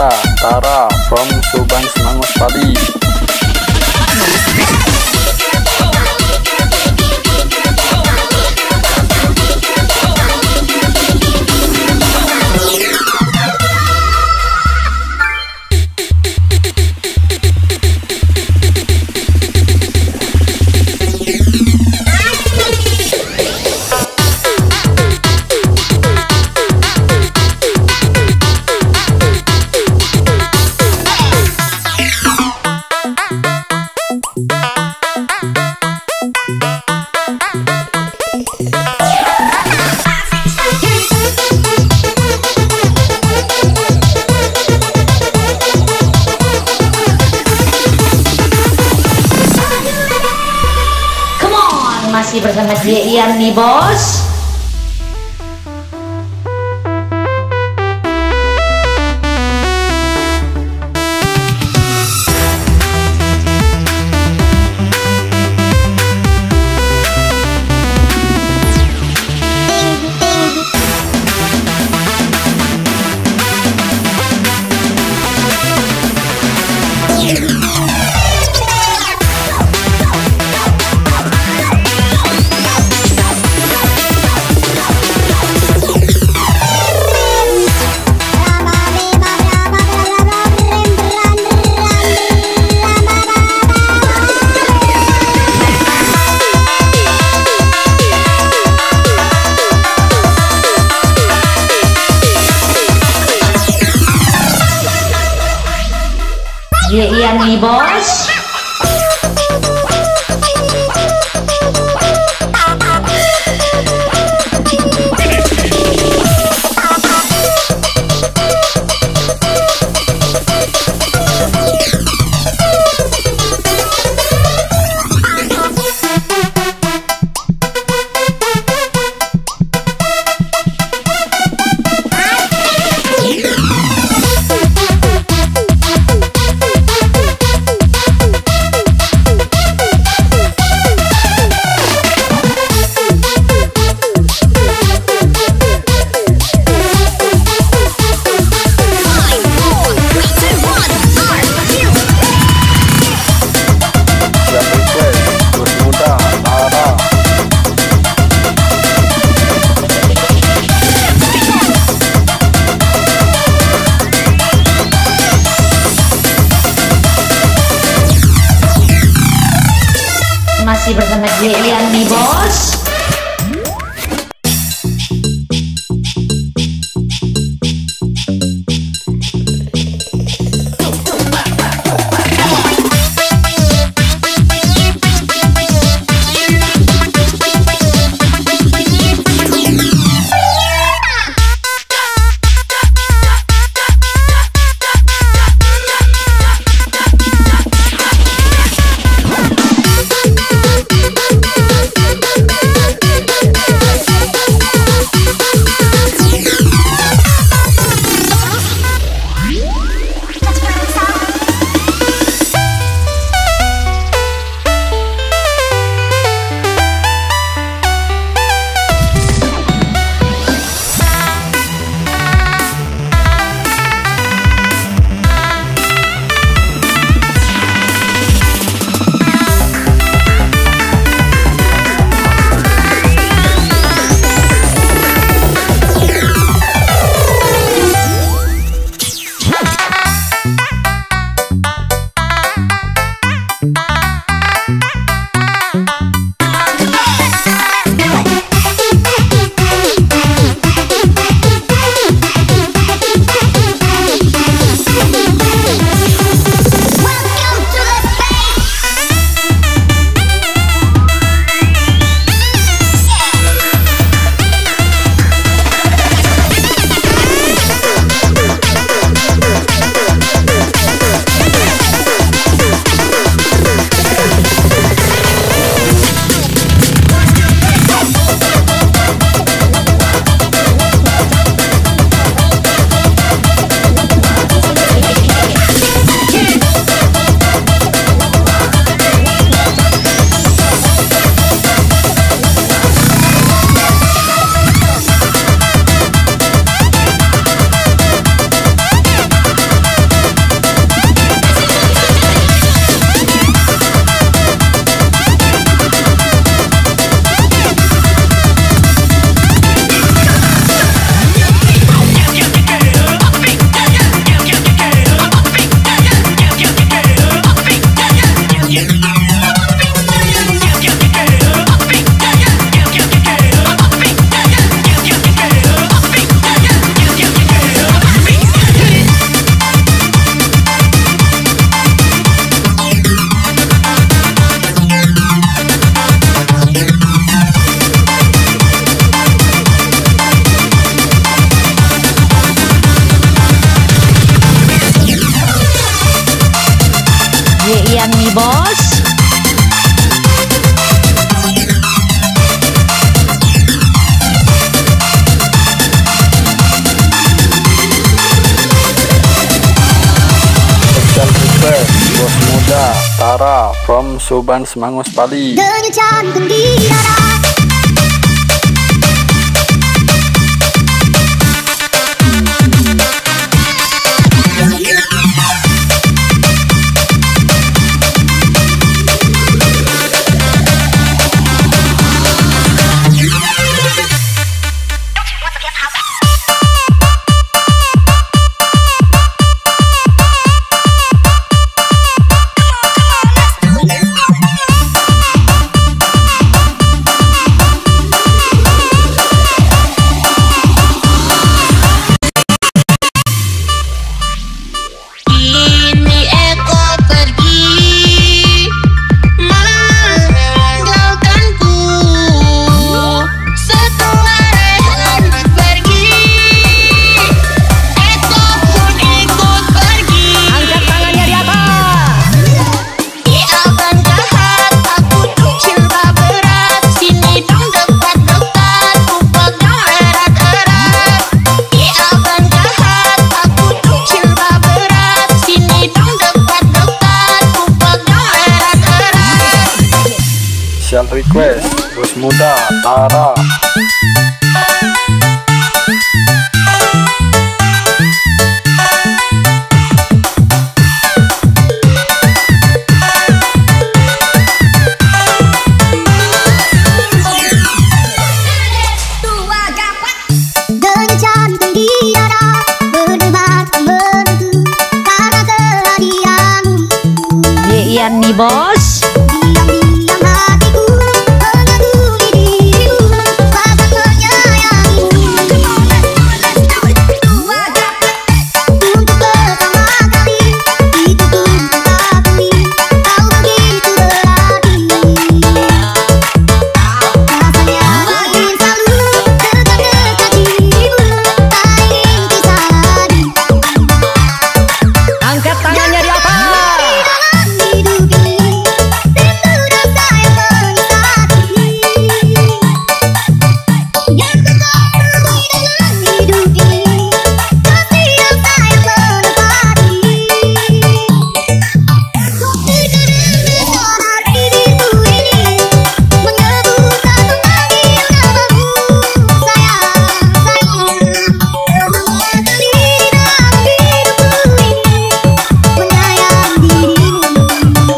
Muda Tara from Subang Semangus Padi. Masih bersama dia Ian nih bos. Dia Ian nih bos. Masih bersama dia Ian nih bos. nih bos. Special request bos muda Tara from Subang Semangus Pali. Denyut jantung di dada. Special request bos muda Tara. Denyut jantung di dada berdebar menentu karena kehadiranmu. Ian nih bos. Diam-diam hatiku mengagumi dirimu, bahkan menyayangimu. Untuk pertama kali itu pun kukakui kau begitu berarti. Rasanya ingin selalu dekat-dekat dirimu, tak ingin pisah lagi. Angkat tangannya di atas. Hidup ini rindu dan sayang menyikati. Yang tetap temui dalam hidup ini kasih dan sayang menepati. Suara diriku ini menyebut dan memanggil namamu. Sayang, sayang, pertama kali dalam hidupku ini menyayangi dirimu.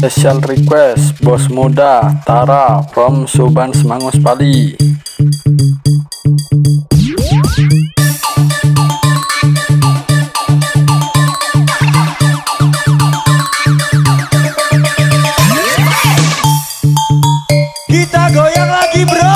Special request bos muda Tara from Subang Semangus Pali. Kita goyang lagi bro.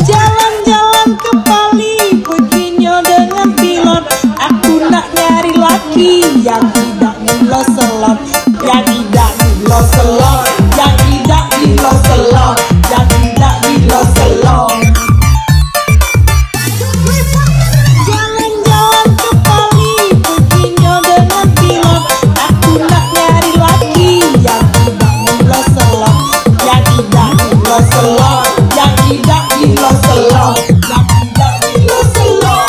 Jalan-jalan ke Bali, perginya dengan pilot. Aku nak nyari laki yang tidak gila selot, yang tidak gila selot, yang tidak gila selot, yang tidak gila selot. Jalan-jalan ke Bali, perginya dengan pilot. Aku nak nyari laki yang tidak gila selot, yang tidak gila selot, yang tidak gila selot, yang tidak gila selot.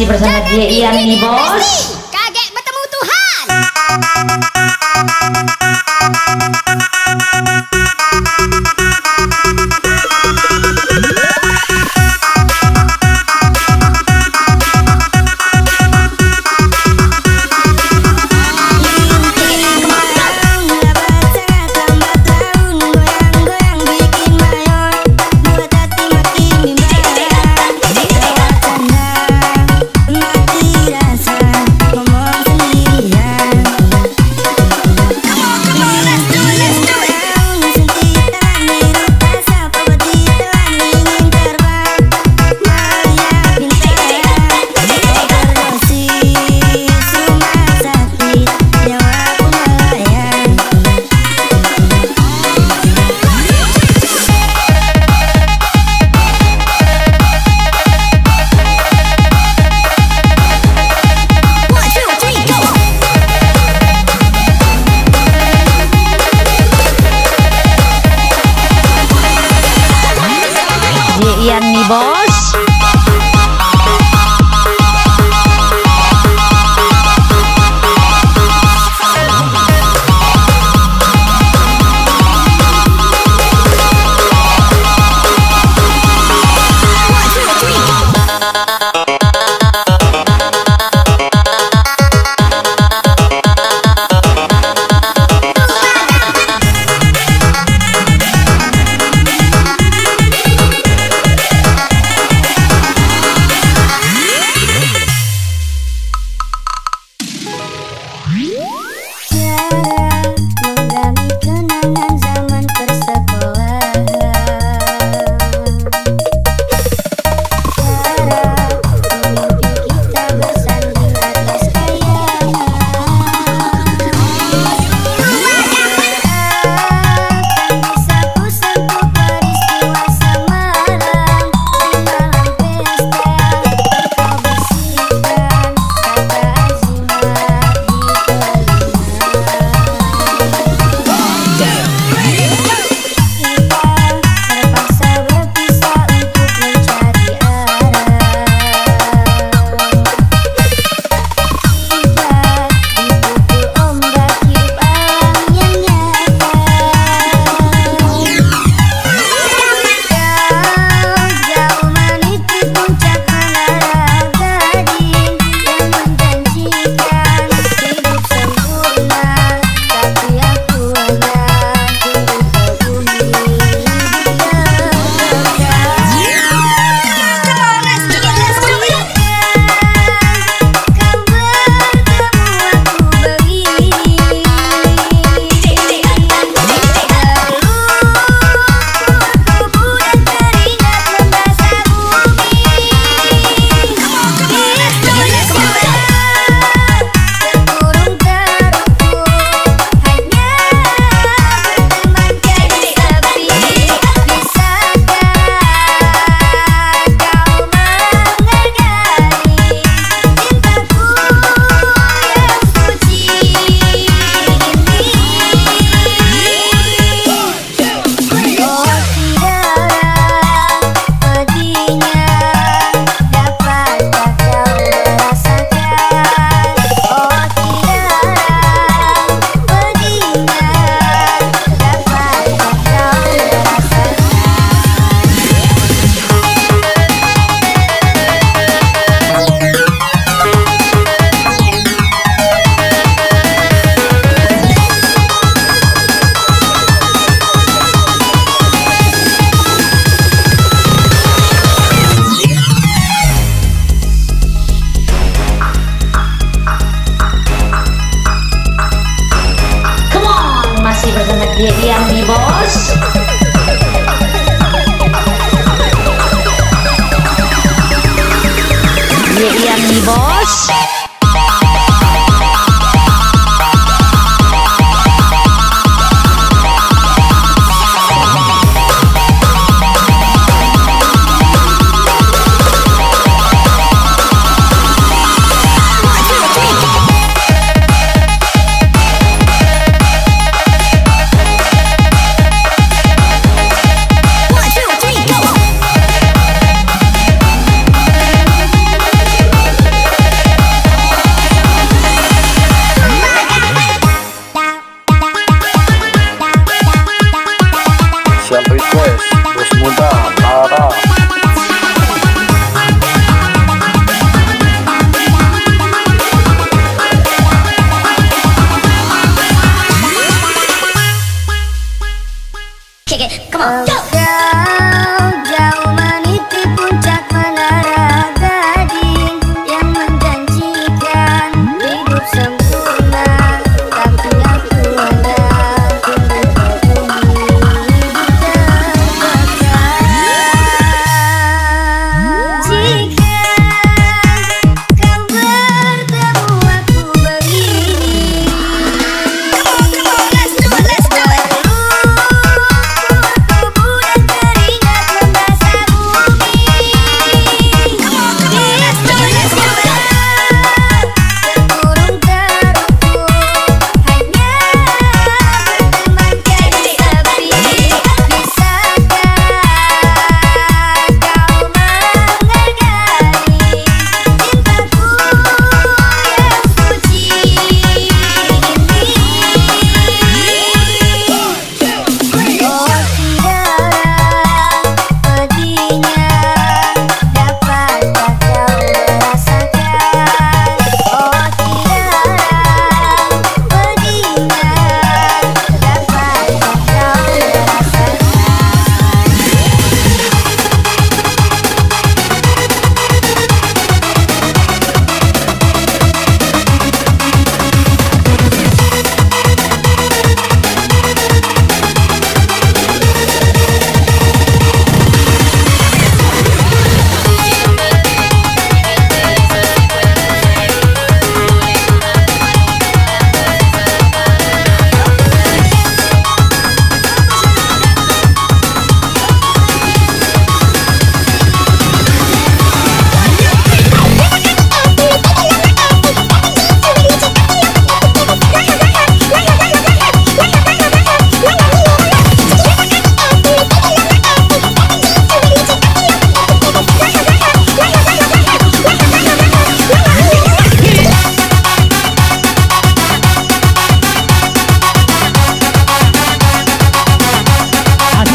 masih bersama dia Ian nih bos. Kaget bertemu Tuhan. Ian nih bos. Dia Ian nih bos. Dia Ian nih bos.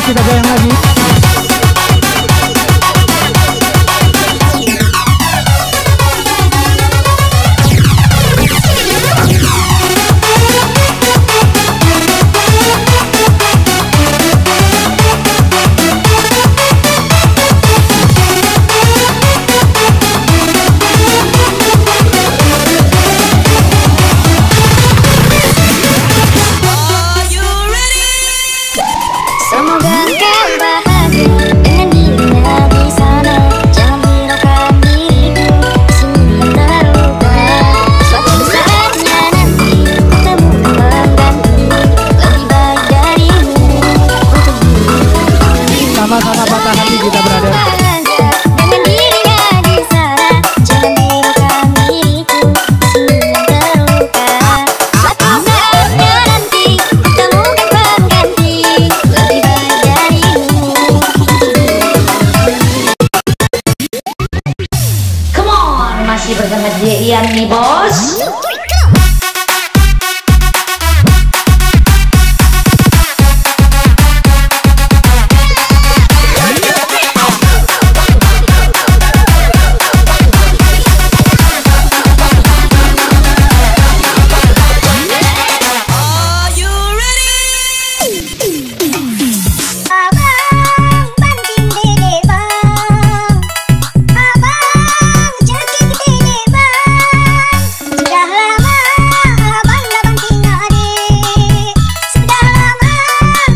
kita goyang lagi. Semoga kau bahagia dengan dirinya di sana. Jangan hiraukan diriku di sini yang terluka. Suatu saatnya nanti temukan pengganti lebih baik darimu untuk diriku. Sama-sama patah hati kita berada. Dengan dirinya di sana. Jangan hiraukan diriku di sini yang terluka. Suatu saatnya nanti temukan pengganti lebih baik darimu. Come on, masih bersama dia Ian nih bos. Abang banting dede bang, abang jangkit dede bang. Sudah lama abang dah banting adik, sudah lama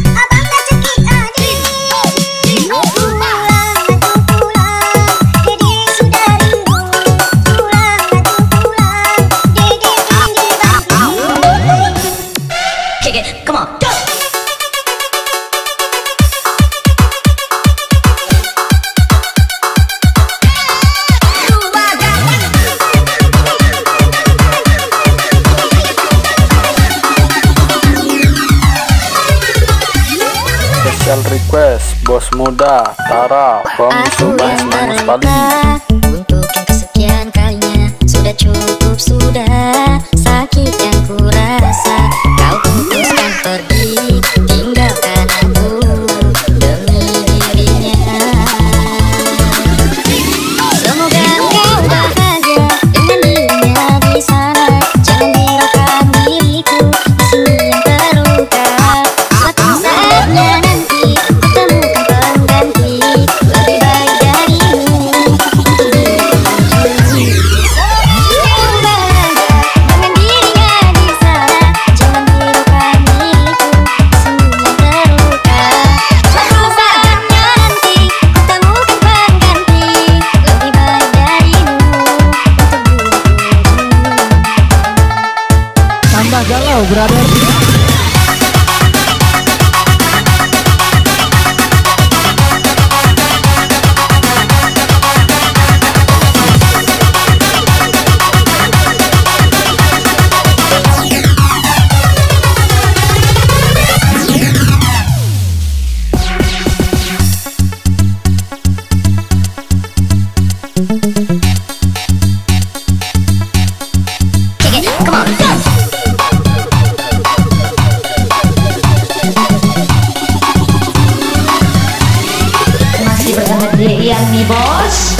abang dah cekik adik. Pulang dede sudah rindu. Pulang dede pilih banting. Okay, come on, go. Special request Bos Muda Tara from Aku Subang yang Semangus Pali. terluka untuk yang kesekian kalinya. Sudah cukup, sudah sakit yang ku rasa. Kau putuskan pergi, tinggalkan aku demi dirinya. Semoga kau bahagia dengan dirinya di sana. Jangan hiraukan diriku di sini yang terluka. Suatu saatnya nanti temukan pengganti lebih baik darimu untuk diriku. Kau bahagia dengan dirinya di sana. Jangan hiraukan diriku di sini yang terluka. Suatu saatnya nanti temukan pengganti lebih baik darimu untuk diriku. Tambah galau, brother. Come on, go! Masih bersama dia Ian nih bos.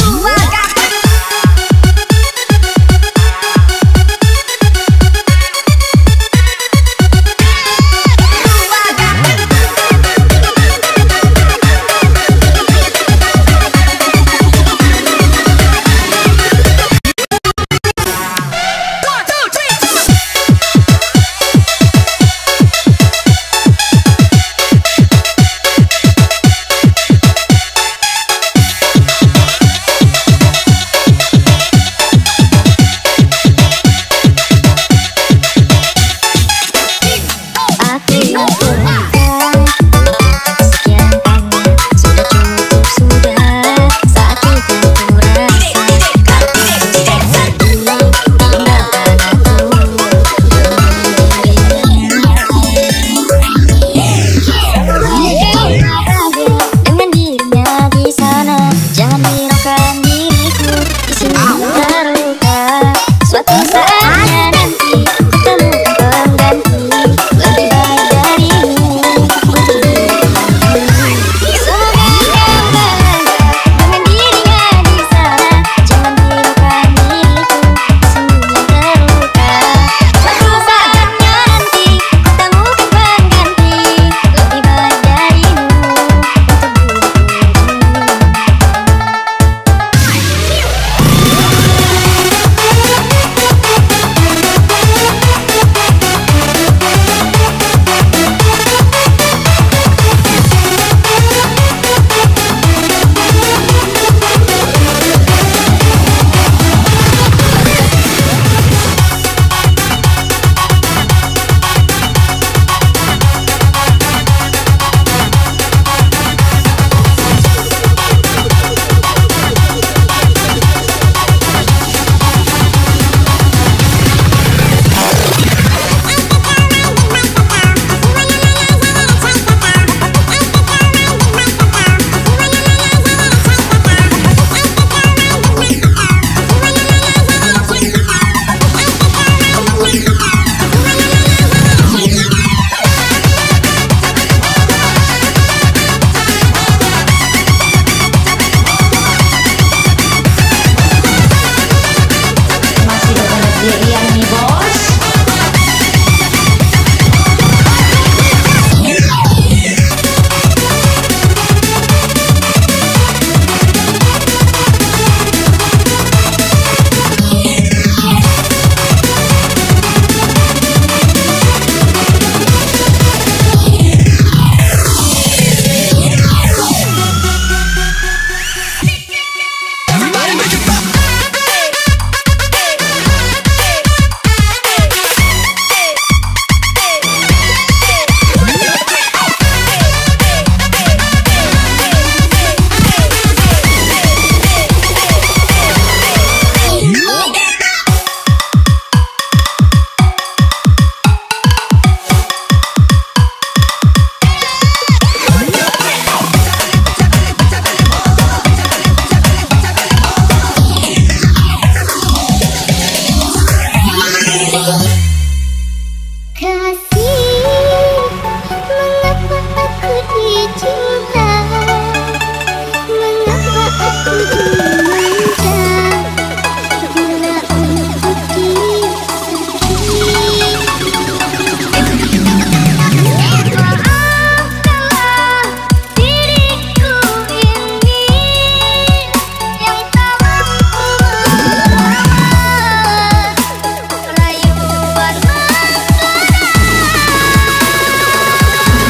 bos.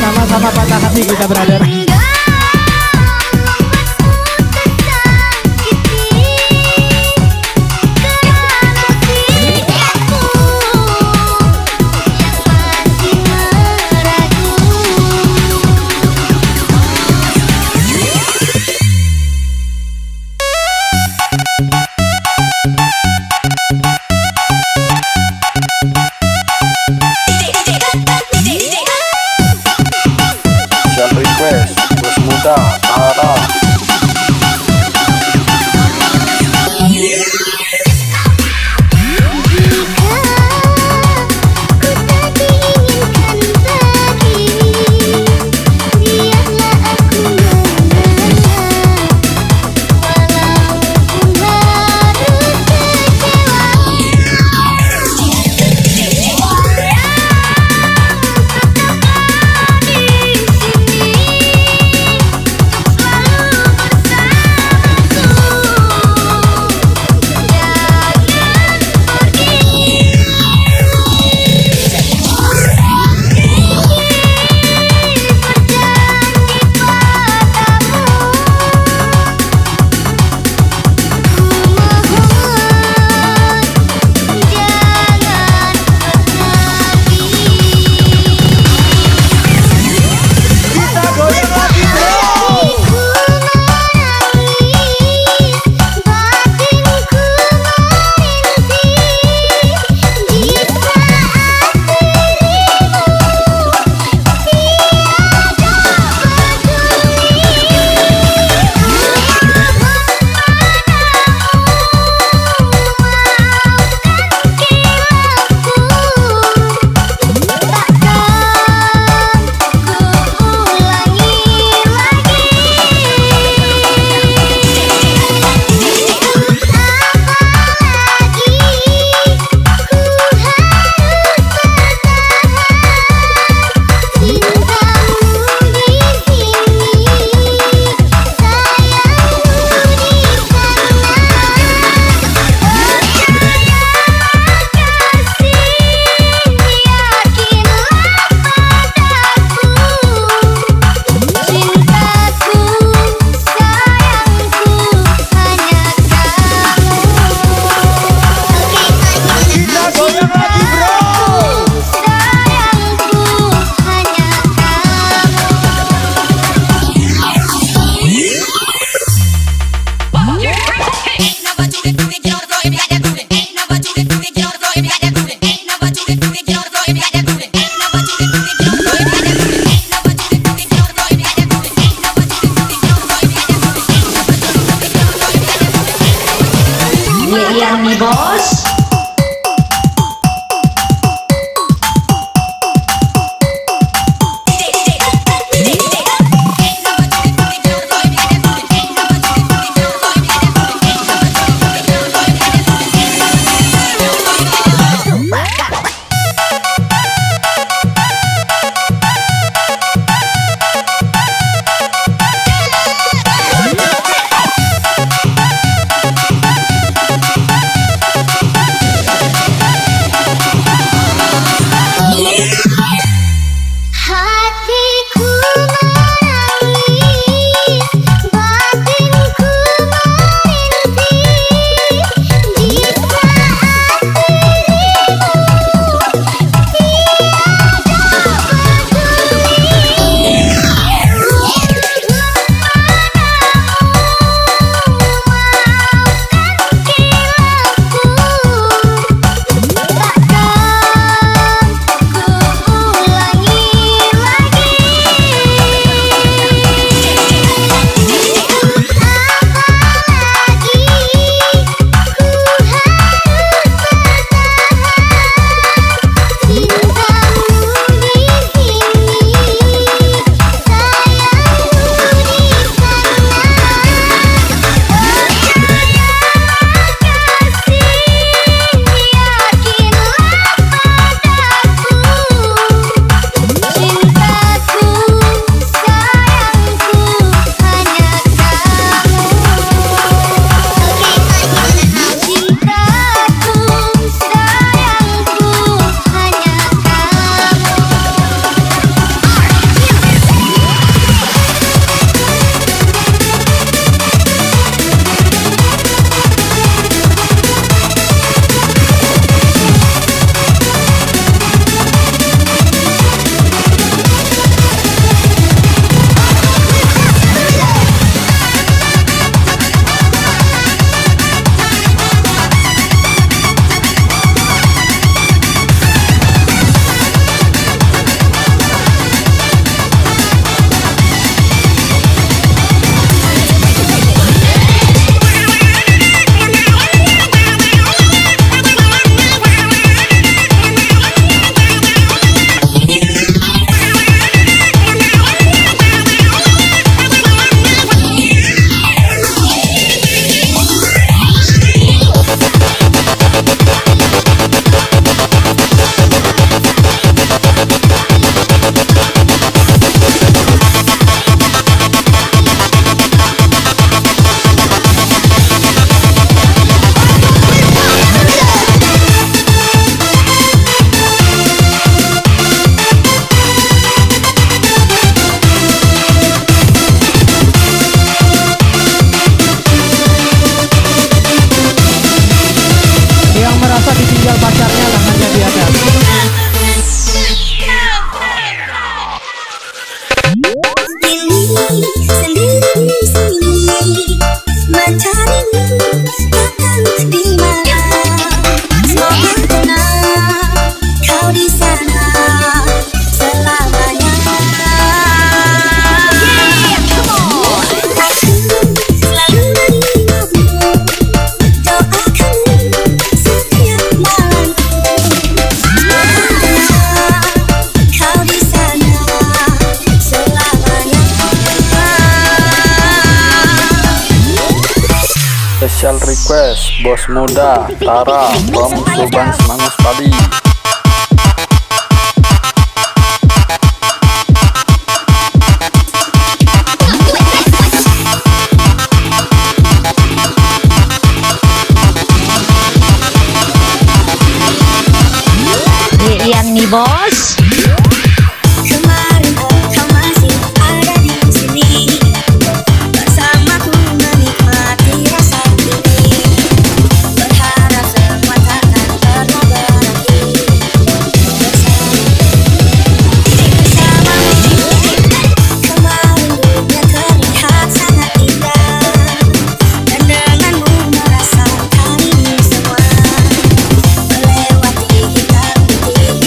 Sama-sama patah hati kita brother. Request Special request Bos Muda Tara from Subang Semangus Padi. Ian nih bos. Kemarin kau masih ada di sini bersamaku menikmati rasa ini. Berharap semua takkan pernah berhenti bersamamu. Kemarin dunia terlihat sangat indah, dan denganmu merasakan ini semua. Melewati hitam putih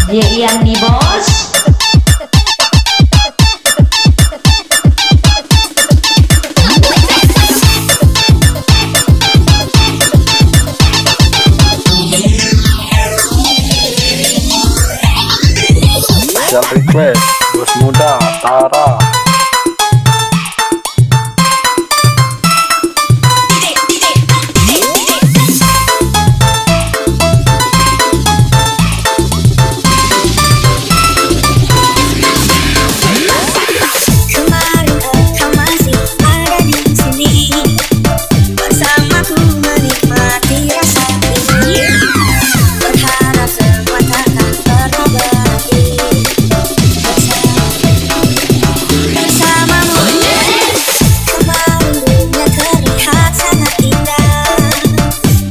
Ian nih bos. Special request Bos Muda Tara. Kemarin kau masih ada di sini bersamaku menikmati rasa ini. Berharap semua takkan pernah berhenti bersamamu. Kemarin dunia terlihat sangat indah,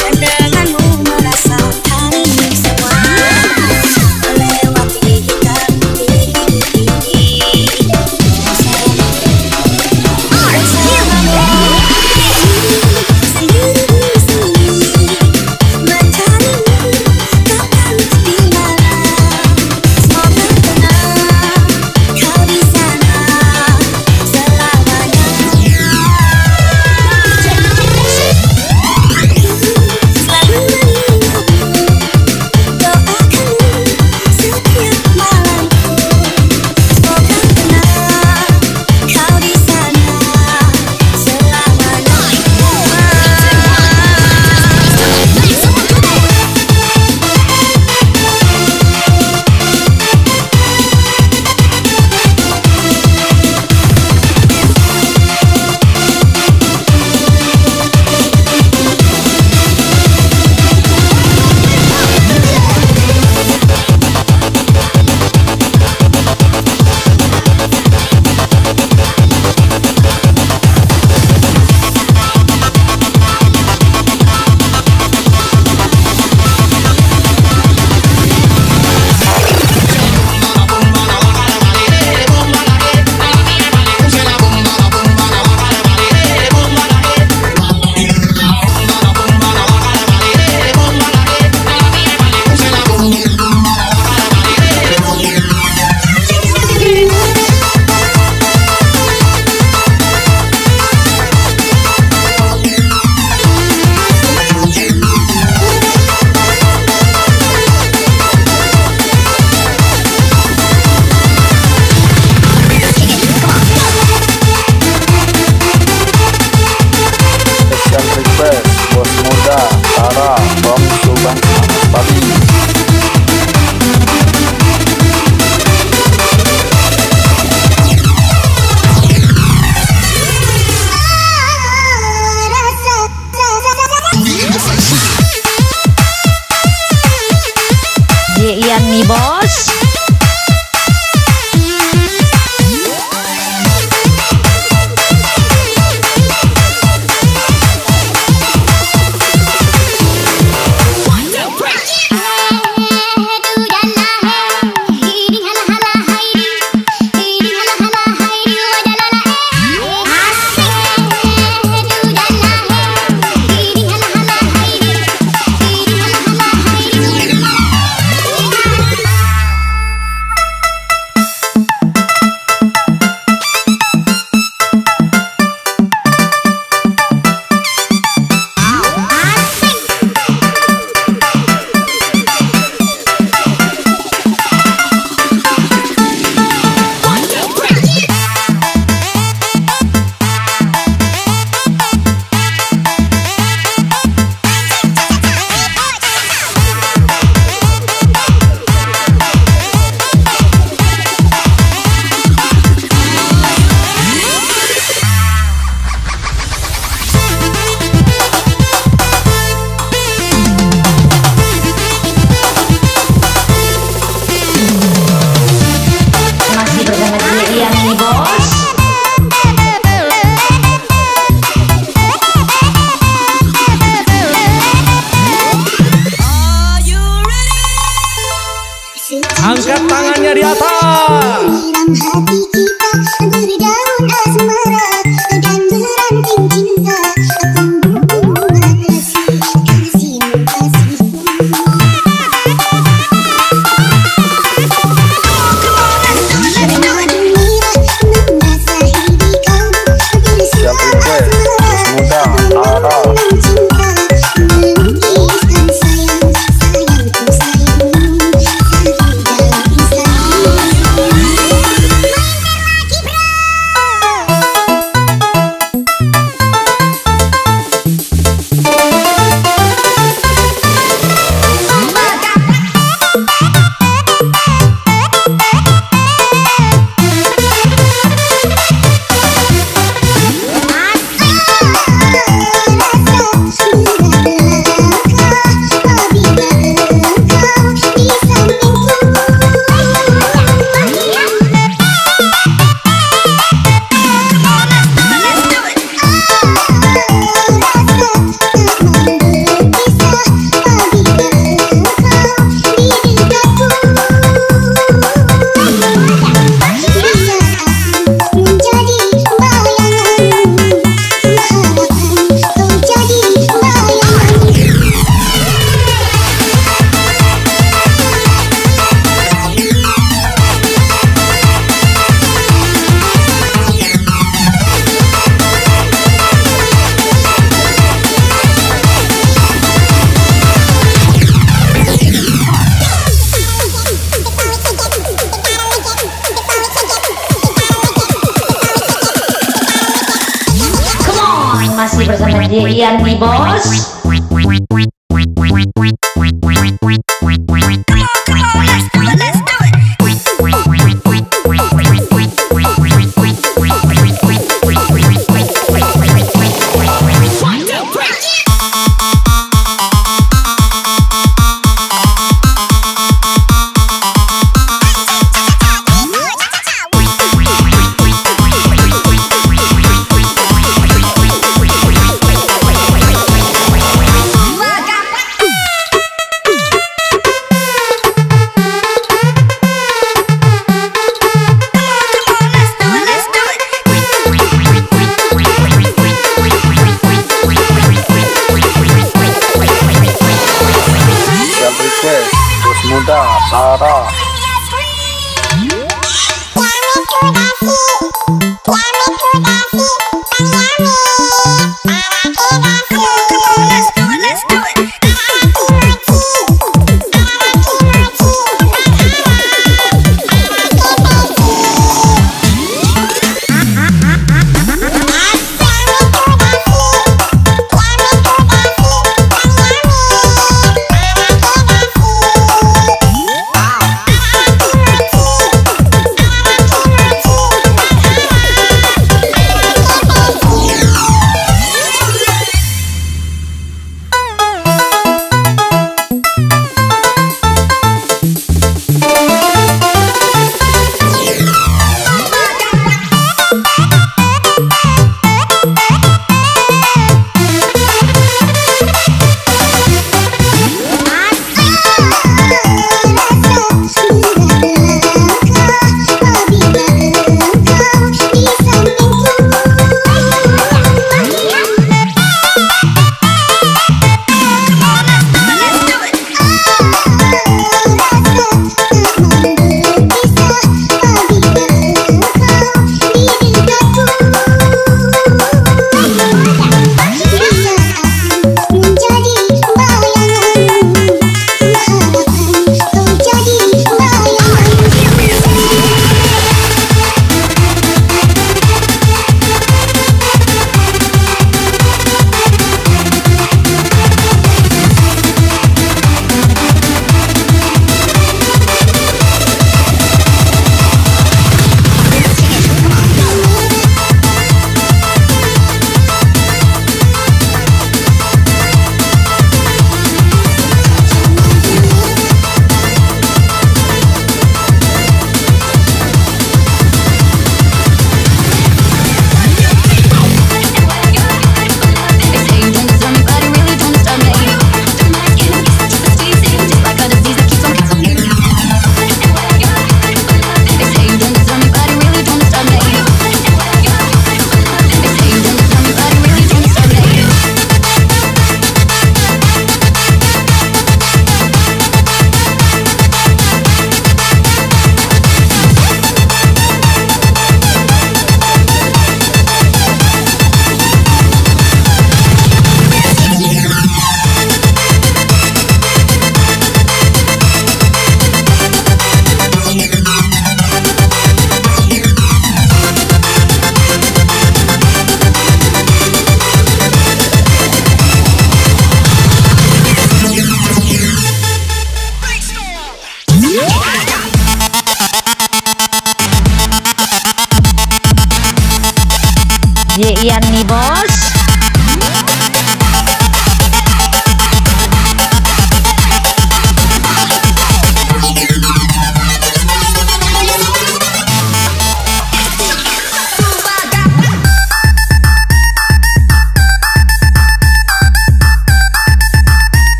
dan denganmu merasakan ini semua. Melewati hitam putih ini Ian nih bos. Angkat tangannya di atas. Hati kita berdaun asmara dan beranting cinta. Masih bersama Ian nih bos. Muda, Sarah.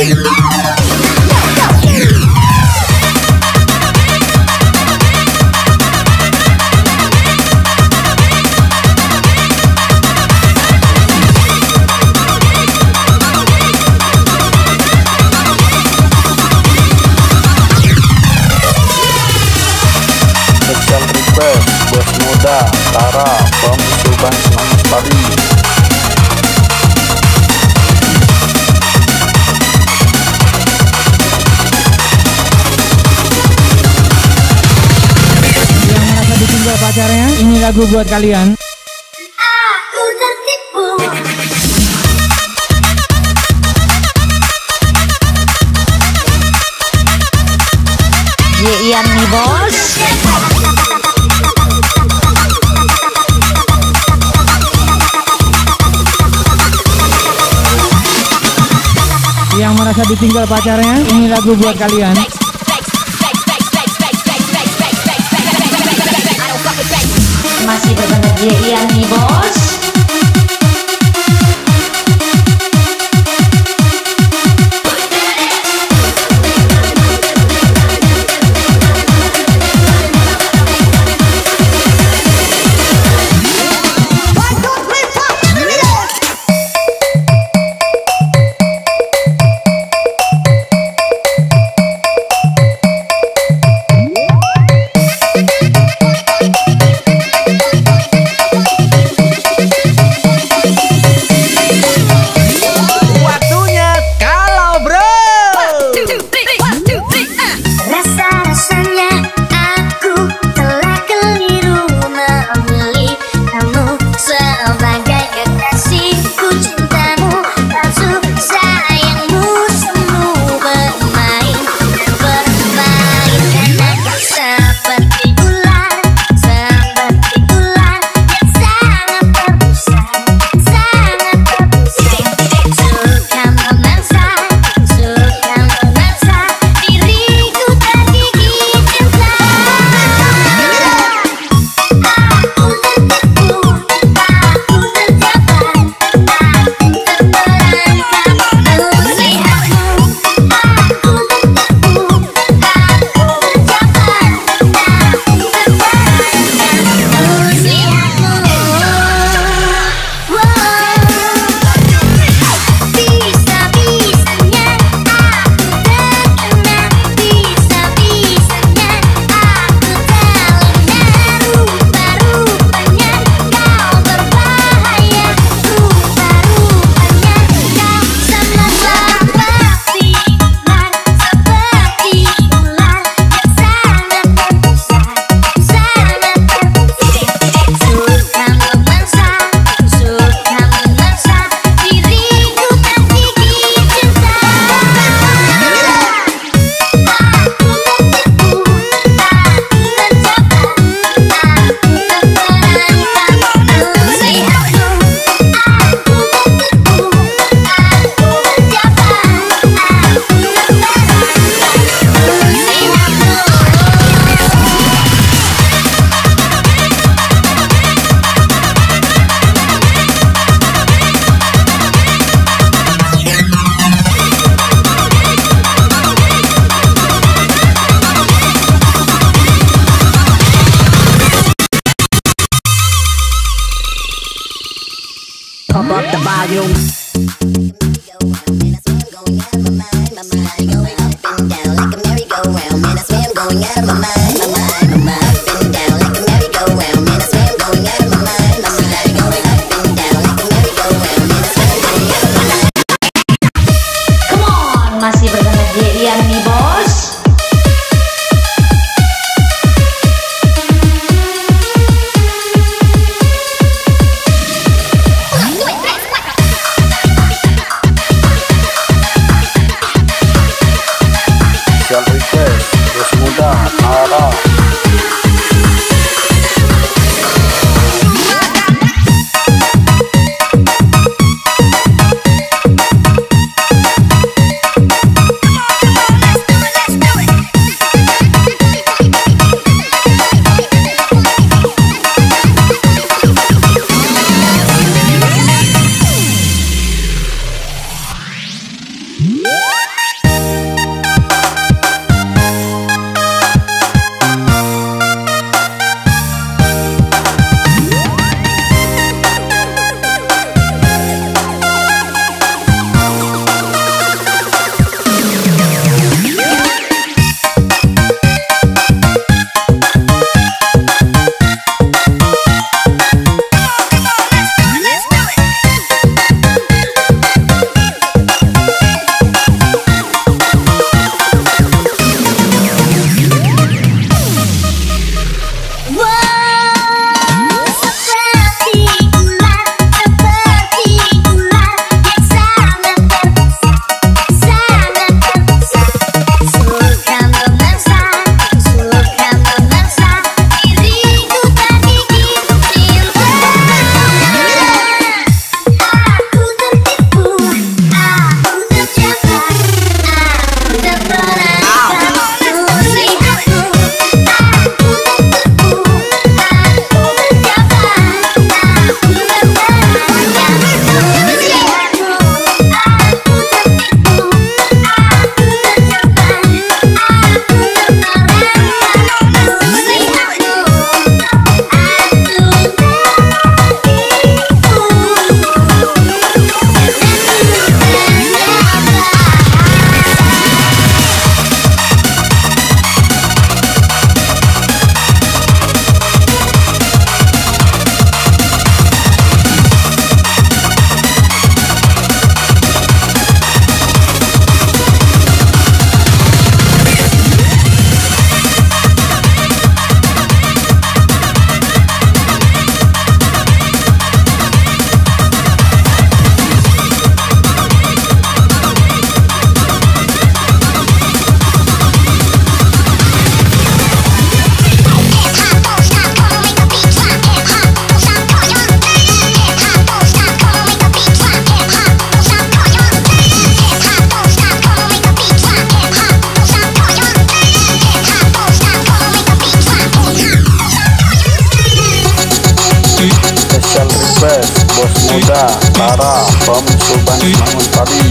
Special request Bos Muda Tara from Subang Semangat Padi. Yang merasa ditinggal pacarnya, ini lagu buat kalian. Aku tertipu. Ian nih bos. Yang merasa ditinggal pacarnya, ini lagu buat kalian. Masih bersama Ian nih bos. Rasa-rasanya aku telah keliru memilih kamu sebagai kekasihku. Cintamu palsu, sayangmu semu bermain dan bermain. Karena kau seperti ular yang sangat berpusat, sangat berpusat. Suka memangsa diriku tergigit cinta. Aku tertipu, aku terjebak, aku terperangkap melihatmu. Aku tertipu, aku terjebak, aku terperangkap melihatmu. Bisa-bisanya aku terkena, bisa-bisanya aku terlena. Rupa-rupanya kau berbahaya, rupa-rupanya kau sama seperti ular, seperti ular yang sangat berpusat, sangat berpusat. Suka memangsa diriku tergigit cinta. Aku tertipu, aku terjebak, aku terperangkap melihatmu. Aku tertipu, aku terjebak, aku terperangkap Pump up the volume. Come on, masih bersama Ian nih bos. Tara from Subang Semangun Pari.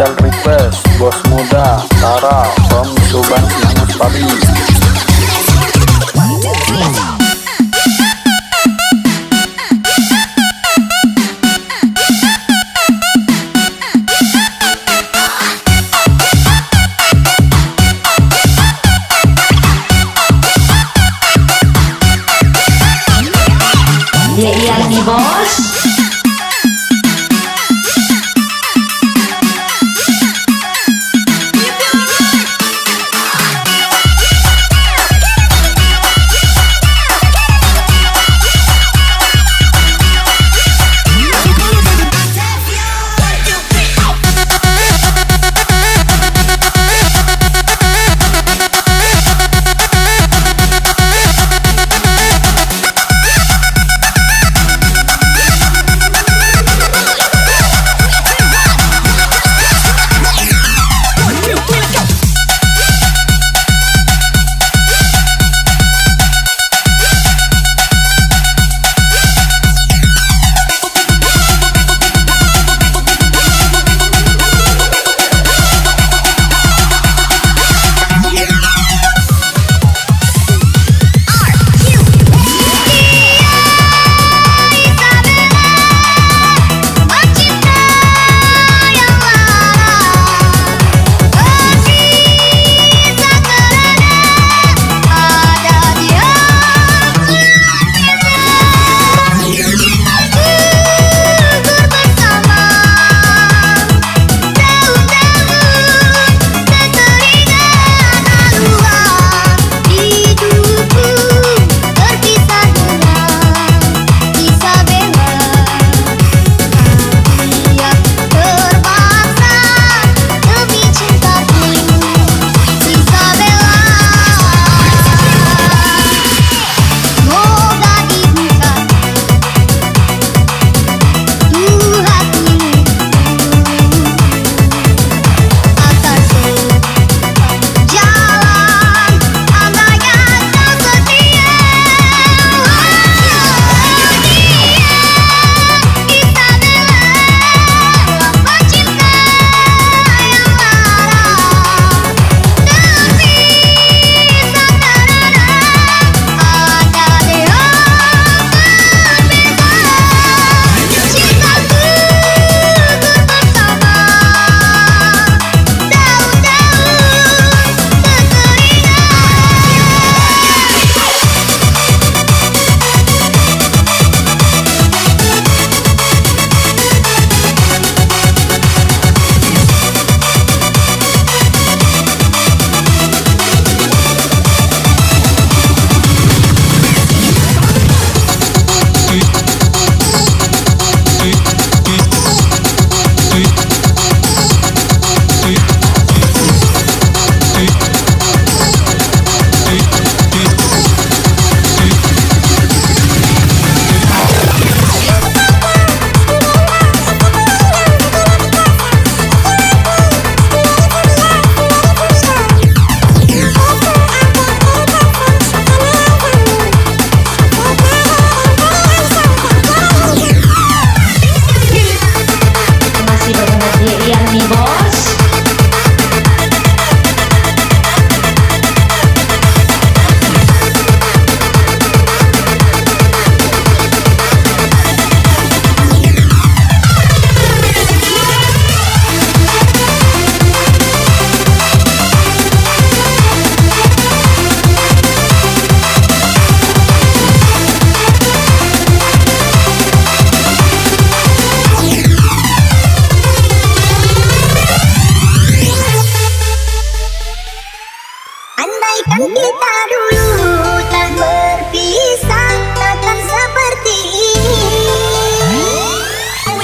Special request Bos Muda Tara from Subang Semangus Pali. Iya nih bos.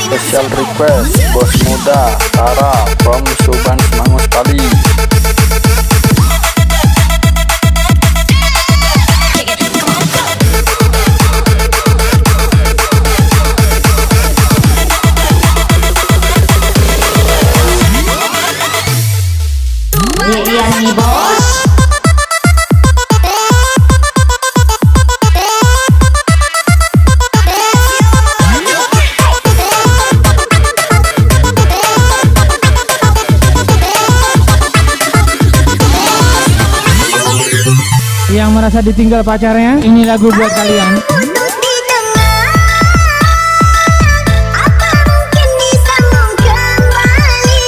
Special request Bos Muda Tara from Subang Semangus Pali. Iya nih bos. merasa ditinggal pacarnya, ini lagu buat kalian. Putus di tengah, apa mungkin disambung kembali?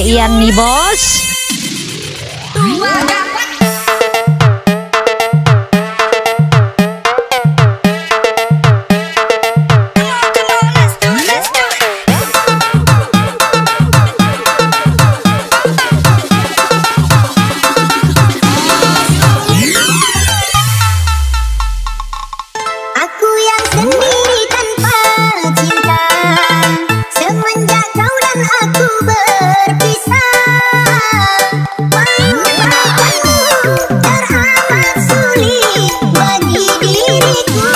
Ian nih bos. Aku yang sendiri tanpa cinta, semenjak kau dan aku berpisah. Melupakanmu teramat sulit bagi diriku.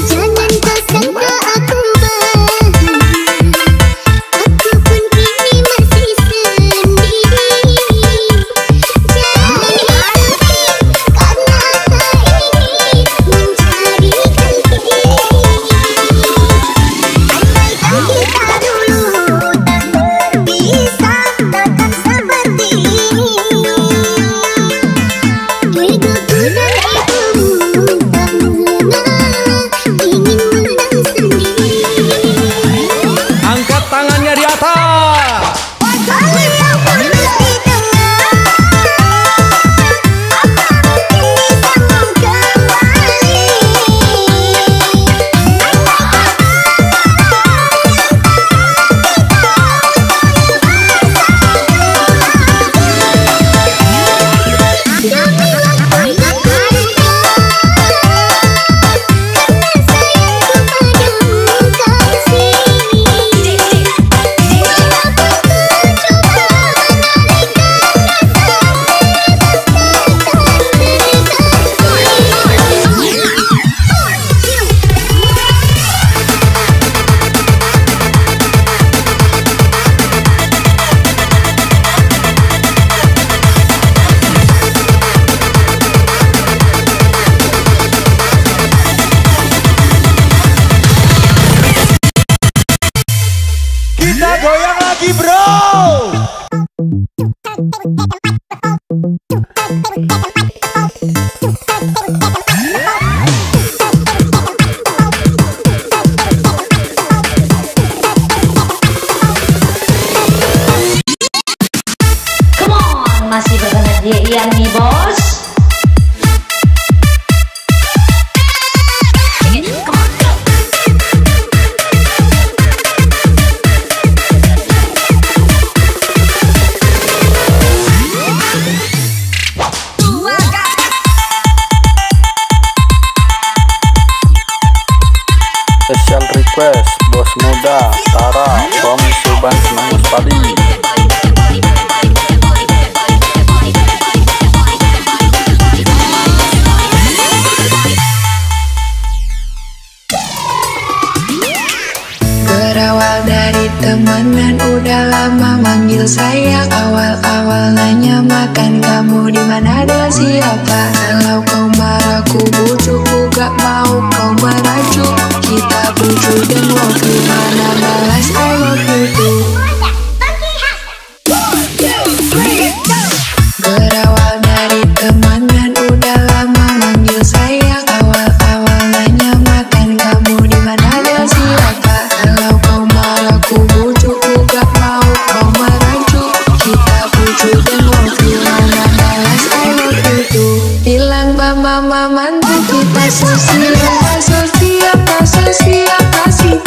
Jangan kau sangka aku bahagia, aku pun kini masih sendiri. Jangan sakit karena tak ingin mencari ganti. Andaikan kita dulu tak berpisah, takkan seperti ini. Egoku dan egomu tak mengalah, ingin menang sendiri. Angkat tangannya di atas. Kalau putus di tengah, apa mungkin disambung kembali? Kita goyang lagi bro. Come on, masih bersama Ian nih bos. Special request Bos Muda Tara from Subang Semangus Padi. Berawal dari temenan udah lama manggil sayang. Awal-awal nanya makan kamu di mana dan siapa. Kalau kau marah ku bujuk, ku gak mau kau merajuk. Kita bujuk dan mau gimana balas I love you too. Berawal dari temenan udah lama manggil sayang. Awal-awal nanya makan kamu di mana dan siapa. Kalau kau marah ku bujuk, ku gak mau kau merajuk. Kita bujuk dan mau gimana balas I love you too. Bilang mama mantu kita sosial kasih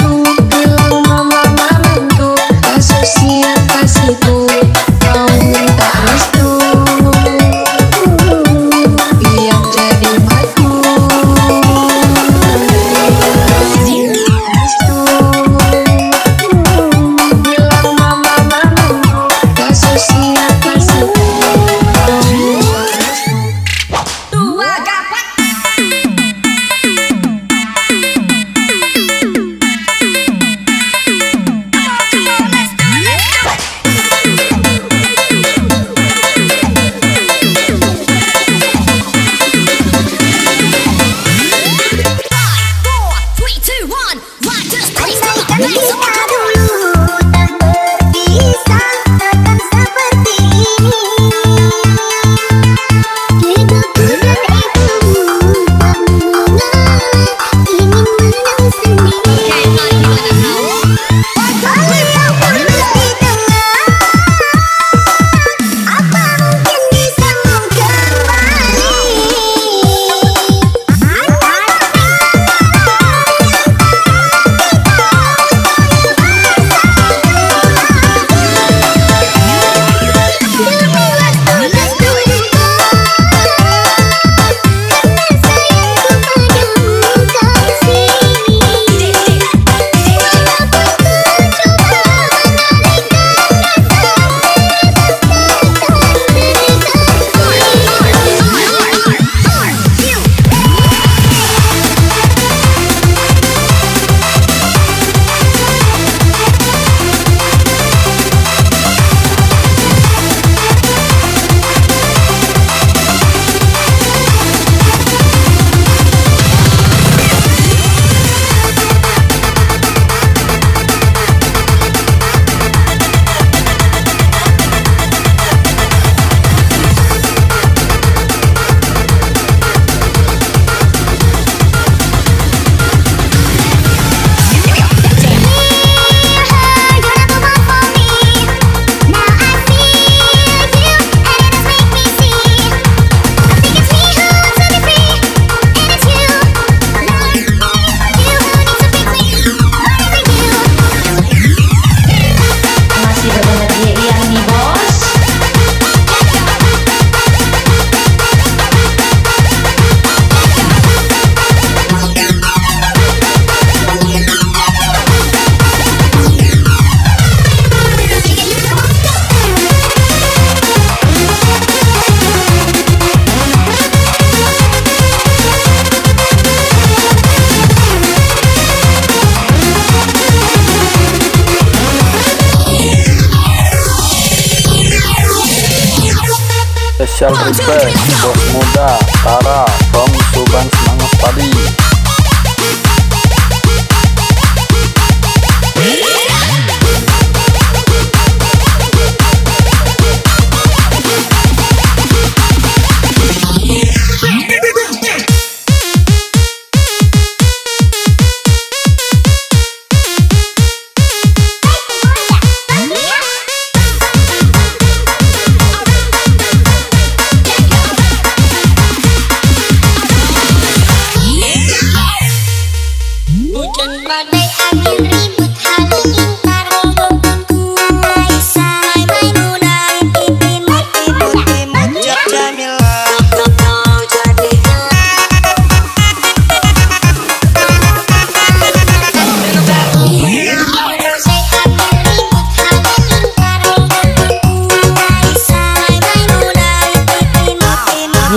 Special request bos muda Tara from Subang Semangat Padi.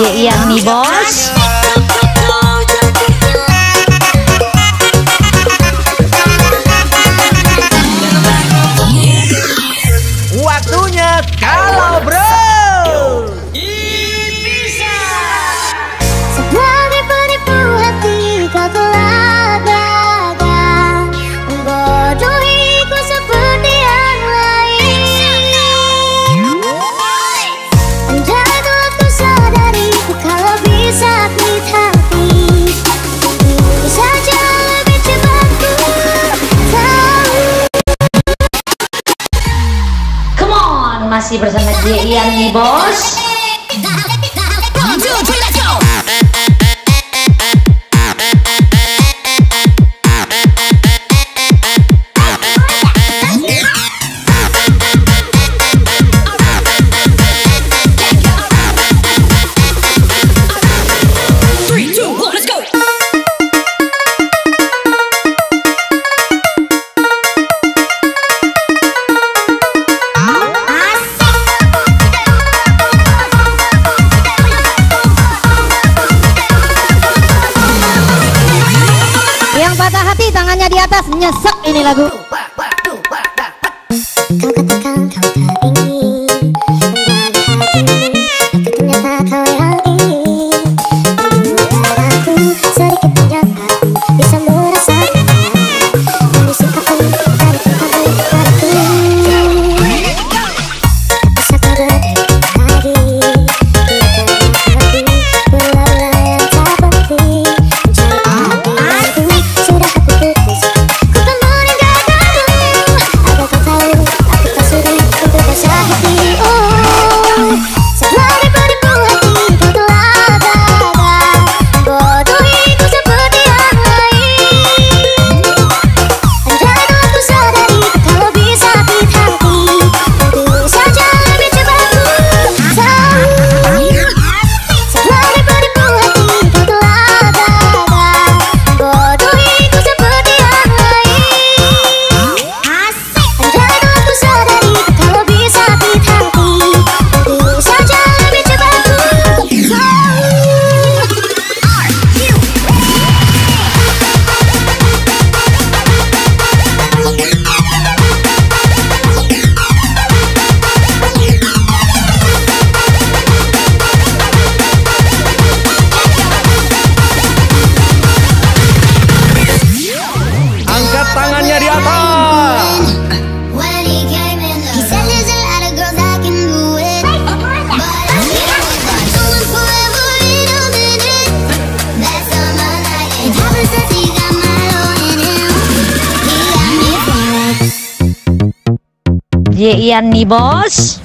Iya nih bos. Waktunya kalau bro. Setelah dipenipu hati kau telah gagal membodohiku seperti yang lain. Andai dulu ku sadari kalau bisa sakit hati, mungkin saja lebih cepat ku tahu. Come on, masih bersama Ian nih bos. Yang patah hati tangannya di atas, nyesek ini lagu. Kau katakan kau tak ingin kembali hatimu, tapi ternyata kau yang ingin. Aku sedikit banyak aku bisa merasakan dari sikapmu, dari tingkahmu padaku. Bisa kau berdiri lagi, tidak hati pura-pura yang tak penting. Sudah aku putus, ku tak meninggalkanmu. Agar kau tahu, aku tak sudi untuk bersakiti. Oh, setelah dipenipu hati kau telah gagal bodohiku seperti yang lain. Andai dulu ku sadari kalau bisa sakit hati, mungkin saja lebih cepat ku tahu. Setelah dipenipu hati kau telah gagal bodohiku seperti yang lain. Andai dulu ku sadari kalau bisa sakit hati, mungkin saja lebih cepat ku tahu. Angkat tangannya di atas. When he came in, he said there's a lot of girls that can do it, but I told him forever in a minute. That's all my life. It happens that he got my own in him. He got me for it. Ian nih bos.